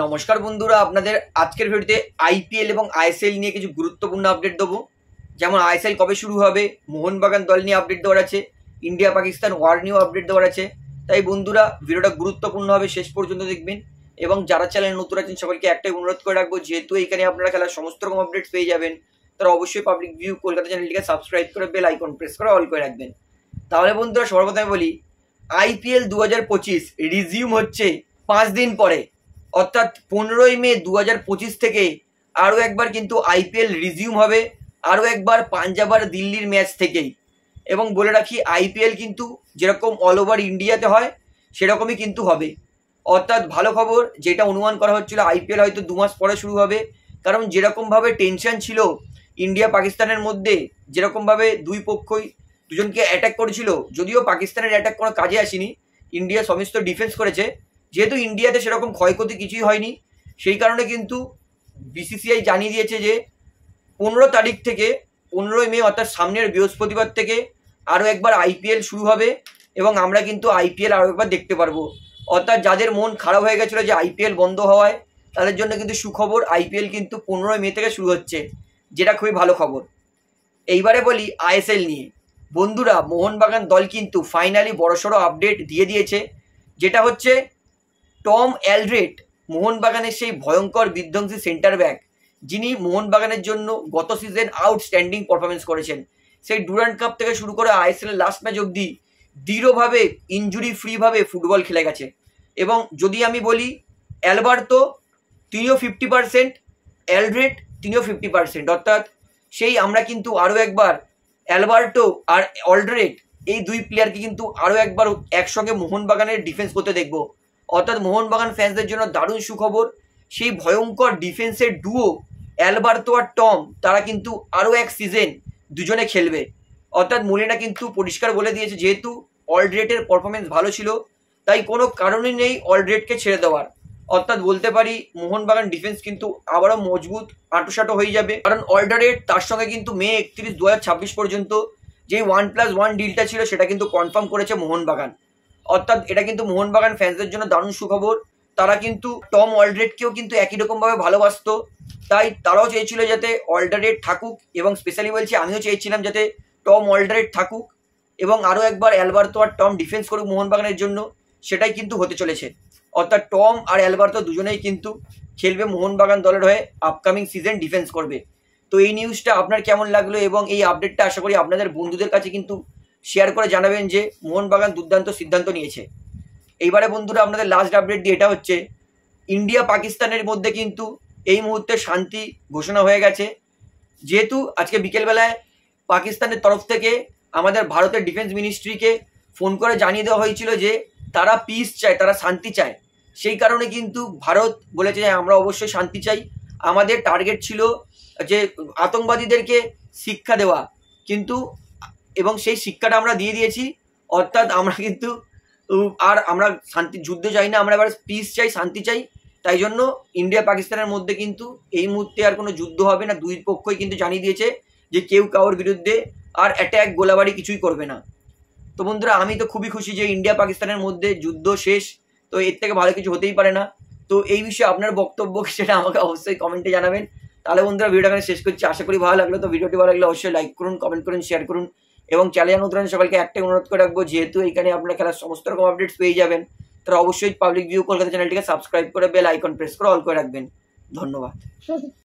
নমস্কার বন্ধুরা, আপনাদের আজকের ভিডিওতে আইপিএল এবং আইএসএল নিয়ে কিছু গুরুত্বপূর্ণ আপডেট দেবো। যেমন আইএসএল কবে শুরু হবে, মোহনবাগান দল নিয়ে আপডেট দেওয়ার আছে, ইন্ডিয়া পাকিস্তান ওয়ার নিয়েও আপডেট দেওয়ার আছে। তাই বন্ধুরা ভিডিওটা গুরুত্বপূর্ণ হবে, শেষ পর্যন্ত দেখবেন। এবং যারা চ্যানেল নতুন আছেন সবাইকে একটাই অনুরোধ করে রাখবো, যেহেতু এখানে আপনারা খেলার সমস্ত রকম আপডেটস পেয়ে যাবেন, তারা অবশ্যই পাবলিক ভিউ কলকাতা চ্যানেলটিকে সাবস্ক্রাইব করে বেল আইকন প্রেস করে অল করে রাখবেন। তাহলে বন্ধুরা সবার প্রথমে বলি, আইপিএল 2025 রিজিউম হচ্ছে 5 দিন পরে, অর্থাৎ 15ই মে 2025 থেকে আরও একবার কিন্তু আইপিএল রিজিউম হবে, আরও একবার পাঞ্জাব আর দিল্লির ম্যাচ থেকেই। এবং বলে রাখি, আইপিএল কিন্তু যেরকম অল ওভার ইন্ডিয়াতে হয় সেরকমই কিন্তু হবে। অর্থাৎ ভালো খবর, যেটা অনুমান করা হচ্ছিল আইপিএল হয়তো 2 মাস পরে শুরু হবে, কারণ যেরকমভাবে টেনশন ছিল ইন্ডিয়া পাকিস্তানের মধ্যে, যেরকমভাবে দুই পক্ষই দুজনকে অ্যাটাক করেছিল, যদিও পাকিস্তানের অ্যাটাক কোনো কাজে আসেনি, ইন্ডিয়া সমস্ত ডিফেন্স করেছে। যেহেতু ইন্ডিয়াতে সেরকম ক্ষয়ক্ষতি কিছুই হয়নি, সেই কারণে কিন্তু বিসিসিআই জানিয়ে দিয়েছে যে 15 তারিখ থেকে 15ই মে অর্থাৎ সামনের বৃহস্পতিবার থেকে আরও একবার আইপিএল শুরু হবে এবং আমরা কিন্তু আইপিএল আরও একবার দেখতে পারবো। অর্থাৎ যাদের মন খারাপ হয়ে গেছিলো যে আইপিএল বন্ধ হওয়ায়, তাদের জন্য কিন্তু সুখবর, আইপিএল কিন্তু 15ই মে থেকে শুরু হচ্ছে, যেটা খুবই ভালো খবর। এইবারে বলি আইএসএল নিয়ে। বন্ধুরা, মোহনবাগান দল কিন্তু ফাইনালি বড়সড় আপডেট দিয়ে দিয়েছে, যেটা হচ্ছে টম অ্যালড্রেট, মোহনবাগানের সেই ভয়ঙ্কর বিধ্বংসী সেন্টার ব্যাক, যিনি মোহনবাগানের জন্য গত সিজন আউটস্ট্যান্ডিং পারফরমেন্স করেছেন। সেই ডুরান্ড কাপ থেকে শুরু করে আইএসএলের লাস্ট ম্যাচ অবধি দৃঢ়ভাবে ইনজুরি ফ্রিভাবে ফুটবল খেলে গেছে। এবং যদি আমি বলি অ্যালবার্তো, তিনিও 50%, অ্যালড্রেট তিনিও 50%, অর্থাৎ সেই আমরা কিন্তু আরও একবার অ্যালবার্টো আর অ্যালড্রেট এই দুই প্লেয়ারকে কিন্তু আরও একবার একসঙ্গে মোহনবাগানের ডিফেন্স করতে দেখব। অর্থাৎ মোহনবাগান ফ্যান্সদের জন্য দারুণ সুখবর, সেই ভয়ঙ্কর ডিফেন্সের ডুও অ্যালবার্তো আর টম, তারা কিন্তু আরও এক সিজন দুজনে খেলবে। অর্থাৎ মোলিনা কিন্তু পরিষ্কার বলে দিয়েছে, যেহেতু অ্যালড্রেটের পারফরমেন্স ভালো ছিল, তাই কোনো কারণই নেই অ্যালড্রেটকে ছেড়ে দেওয়ার। অর্থাৎ বলতে পারি মোহনবাগান ডিফেন্স কিন্তু আবারও মজবুত আঁটোসাঁটো হয়ে যাবে, কারণ অ্যালড্রেট তার সঙ্গে কিন্তু মে 31, 2026 পর্যন্ত যেই 1+1 ডিলটা ছিল সেটা কিন্তু কনফার্ম করেছে মোহনবাগান। অর্থাৎ এটা কিন্তু মোহনবাগান ফ্যান্সদের জন্য দারুণ সুখবর। তারা কিন্তু টম অ্যালড্রেটকেও কিন্তু একই রকমভাবে ভালোবাসতো, তাই তারাও চেয়েছিল যাতে অ্যালড্রেট থাকুক, এবং স্পেশালি বলছি আমিও চেয়েছিলাম যাতে টম অ্যালড্রেট থাকুক এবং আরও একবার অ্যালবার্তো আর টম ডিফেন্স করুক মোহনবাগানের জন্য। সেটাই কিন্তু হতে চলেছে। অর্থাৎ টম আর অ্যালবার্তো দুজনেই কিন্তু খেলবে মোহনবাগান দলের হয়ে, আপকামিং সিজন ডিফেন্স করবে। তো এই নিউজটা আপনার কেমন লাগলো এবং এই আপডেটটা আশা করি আপনাদের বন্ধুদের কাছে কিন্তু শেয়ার করে জানাবেন যে মোহনবাগান দুর্দান্ত সিদ্ধান্ত নিয়েছে। এইবারে বন্ধুরা আপনাদের লাস্ট আপডেট দিয়ে, এটা হচ্ছে ইন্ডিয়া পাকিস্তানের মধ্যে কিন্তু এই মুহূর্তে শান্তি ঘোষণা হয়ে গেছে। যেহেতু আজকে বিকেলবেলায় পাকিস্তানের তরফ থেকে আমাদের ভারতের ডিফেন্স মিনিস্ট্রিকে ফোন করে জানিয়ে দেওয়া হয়েছিল যে তারা পিস চায়, তারা শান্তি চায়। সেই কারণে কিন্তু ভারত বলেছে যে আমরা অবশ্যই শান্তি চাই, আমাদের টার্গেট ছিল যে আতঙ্কবাদীদেরকে শিক্ষা দেওয়া, কিন্তু এবং সেই শিক্ষাটা আমরা দিয়ে দিয়েছি। অর্থাৎ আমরা কিন্তু আর আমরা শান্তি যুদ্ধ চাই না, আমরা এবার পিস চাই, শান্তি চাই। তাই জন্য ইন্ডিয়া পাকিস্তানের মধ্যে কিন্তু এই মুহূর্তে আর কোনো যুদ্ধ হবে না। দুই পক্ষই কিন্তু জানিয়ে দিয়েছে যে কেউ কারোর বিরুদ্ধে আর অ্যাট্যাক গোলাবাড়ি কিছুই করবে না। তো বন্ধুরা, আমি তো খুবই খুশি যে ইন্ডিয়া পাকিস্তানের মধ্যে যুদ্ধ শেষ, তো এর থেকে ভালো কিছু হতেই পারে না। তো এই বিষয়ে আপনার বক্তব্য সেটা আমাকে অবশ্যই কমেন্টে জানাবেন। তাহলে বন্ধুরা ভিডিওটা এখানে শেষ করছি, আশা করি ভালো লাগলো। তো ভিডিওটি ভালো লাগলে অবশ্যই লাইক করুন, কমেন্ট করুন, শেয়ার করুন এবং চ্যানেল নতুন সবাইকে একটাই অনুরোধ করে রাখবো, যেহেতু এখানে আপনারা খেলার সমস্ত রকম আপডেটস পেয়ে যাবেন, তারা অবশ্যই পাবলিক ভিউ কলকাতা চ্যানেলটিকে সাবস্ক্রাইব করে বেল আইকন প্রেস করে অল করে রাখবেন। ধন্যবাদ।